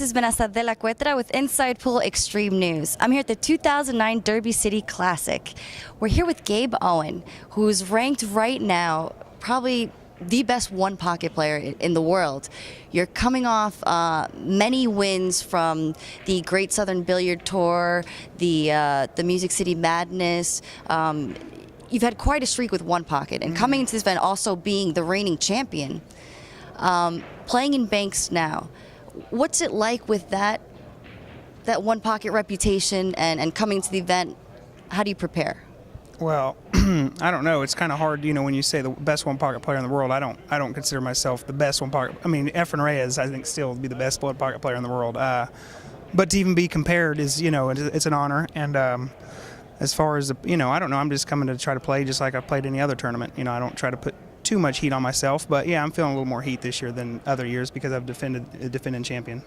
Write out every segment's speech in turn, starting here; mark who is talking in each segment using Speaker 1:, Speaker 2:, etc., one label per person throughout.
Speaker 1: is Vanessa de la Cuetra with Inside Pool Extreme News. I'm here at the 2009 Derby City Classic. We're here with Gabe Owen, who's ranked right now probably the best one-pocket player in the world. You're coming off many wins from the Great Southern Billiard Tour, the Music City Madness. You've had quite a streak with one pocket, and coming into this event also being the reigning champion. Playing in banks now, what's it like with that one pocket reputation and coming to the event? How do you prepare?
Speaker 2: Well, I don't know. It's kind of hard, when you say the best one pocket player in the world. I don't consider myself the best one pocket. I mean, Efren Reyes, I think, still would be the best one pocket player in the world. But to even be compared is, it's an honor. And as far as I don't know. I'm just coming to try to play just like I've played any other tournament. I don't try to put too much heat on myself. But yeah, I'm feeling a little more heat this year than other years because I've defended a defending champion.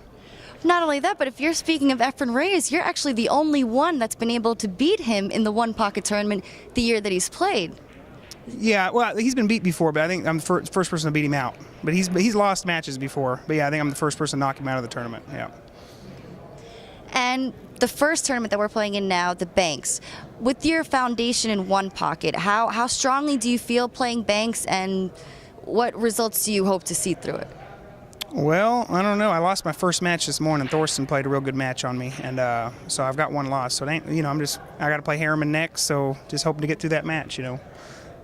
Speaker 1: Not only that, but if you're speaking of Efren Reyes, you're actually the only one that's been able to beat him in the one pocket tournament the year that he's played.
Speaker 2: Yeah, well, he's been beat before, but I think I'm the first person to beat him out. But he's lost matches before. But yeah, I think I'm the first person to knock him out of the tournament. Yeah.
Speaker 1: And the first tournament that we're playing in now, the banks. With your foundation in one pocket, how strongly do you feel playing banks, and what results do you hope to see through it?
Speaker 2: Well, I don't know. I lost my first match this morning. Thorsten played a real good match on me, and so I've got one loss. So it ain't, I got to play Harriman next. So just hoping to get through that match.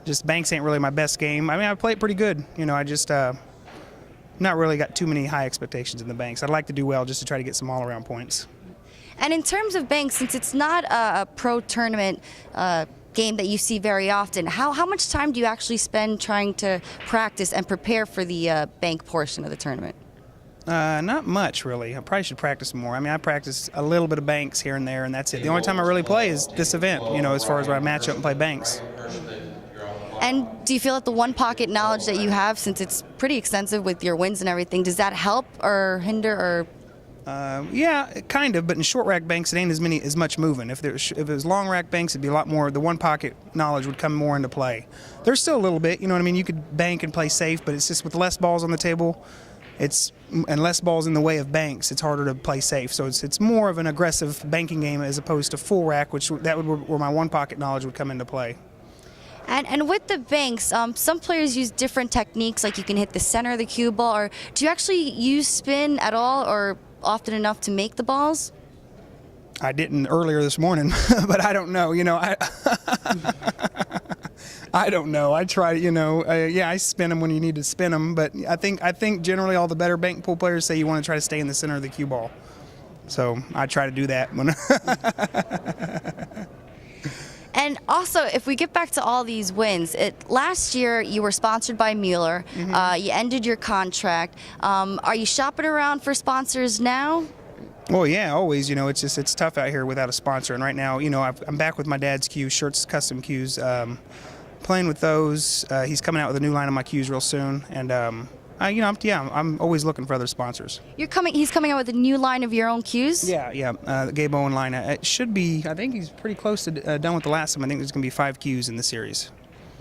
Speaker 2: Just banks ain't really my best game. I mean, I play it pretty good. I just not really got too many high expectations in the banks. I'd like to do well just to try to get some all-around points.
Speaker 1: And in terms of banks, since it's not a pro tournament game that you see very often, how much time do you actually spend trying to practice and prepare for the bank portion of the tournament?
Speaker 2: Not much, really. I probably should practice more. I mean, I practice a little bit of banks here and there, and that's it. The only time I really play is this event, as far as when I match up and play banks.
Speaker 1: And do you feel that the one pocket knowledge that you have, since it's pretty extensive with your wins and everything, does that help or hinder or?
Speaker 2: Yeah, kind of, but in short rack banks, it ain't as much moving. If it was long rack banks, it'd be a lot more. The one pocket knowledge would come more into play. There's still a little bit, you could bank and play safe, but it's just with less balls on the table, and less balls in the way of banks, it's harder to play safe. So it's more of an aggressive banking game as opposed to full rack, where my one pocket knowledge would come into play.
Speaker 1: And with the banks, some players use different techniques, like you can hit the center of the cue ball, or do you actually use spin at all, or often enough to make the balls?
Speaker 2: I didn't earlier this morning, but I don't know. I don't know. I try, yeah, I spin them when you need to spin them, but I think generally all the better bank pool players say you want to try to stay in the center of the cue ball. So I try to do that.
Speaker 1: And also, if we get back to all these wins, last year you were sponsored by Mueller. You ended your contract. Are you shopping around for sponsors now?
Speaker 2: Well, yeah, always. It's tough out here without a sponsor. And right now, I'm back with my dad's cues, Shirts Custom Cues, playing with those. He's coming out with a new line of my cues real soon, and I'm always looking for other sponsors.
Speaker 1: He's coming out with a new line of your own cues?
Speaker 2: Yeah, the Gabe Owen line. It should be, I think he's pretty close to done with the last one. I think there's going to be 5 cues in the series.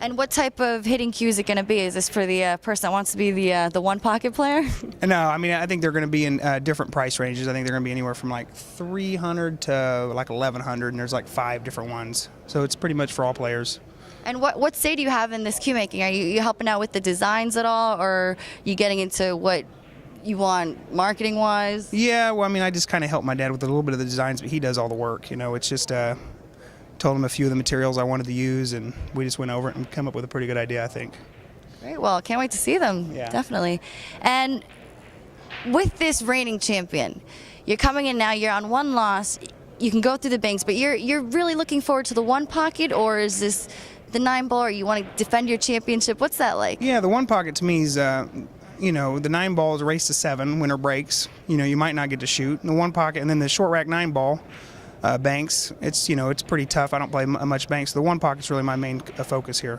Speaker 1: And what type of hitting cue is it going to be? Is this for the person that wants to be the one pocket player?
Speaker 2: No, I mean, I think they're going to be in different price ranges. I think they're going to be anywhere from like $300 to like $1,100, and there's like 5 different ones. So it's pretty much for all players.
Speaker 1: And what say do you have in this cue making? Are you helping out with the designs at all, or are you getting into what you want marketing wise?
Speaker 2: Yeah, well, I mean, I just kind of help my dad with a little bit of the designs, but he does all the work. It's just told him a few of the materials I wanted to use, and we just went over it and come up with a pretty good idea, I think.
Speaker 1: Great. Well, can't wait to see them.
Speaker 2: Yeah.
Speaker 1: Definitely. And with this reigning champion, you're coming in now. You're on one loss. You can go through the banks, but you're really looking forward to the one pocket, or is this the 9-ball, or you want to defend your championship? What's that like?
Speaker 2: Yeah, the one pocket to me is, the 9-ball is a race to 7, winner breaks. You might not get to shoot. And the one pocket, and then the short rack 9-ball banks, it's pretty tough. I don't play much banks. The one pocket's really my main focus here.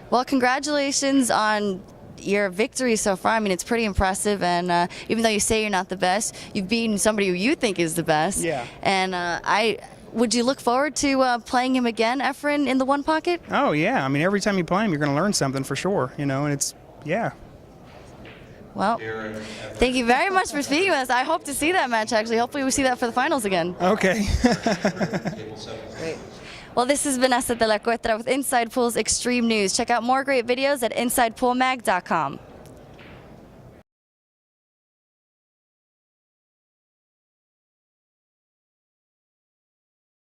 Speaker 1: Well, congratulations on your victory so far. I mean, it's pretty impressive, and even though you say you're not the best, you've beaten somebody who you think is the best.
Speaker 2: Yeah.
Speaker 1: And would you look forward to playing him again, Efren, in the one pocket?
Speaker 2: Oh, yeah. I mean, every time you play him, you're going to learn something for sure, and yeah.
Speaker 1: Well, thank you very much for speaking with us. I hope to see that match, actually. Hopefully we see that for the finals again.
Speaker 2: Okay.
Speaker 1: Great. Well, this is Vanessa de la Cuetra with Inside Pool's Extreme News. Check out more great videos at InsidePoolMag.com.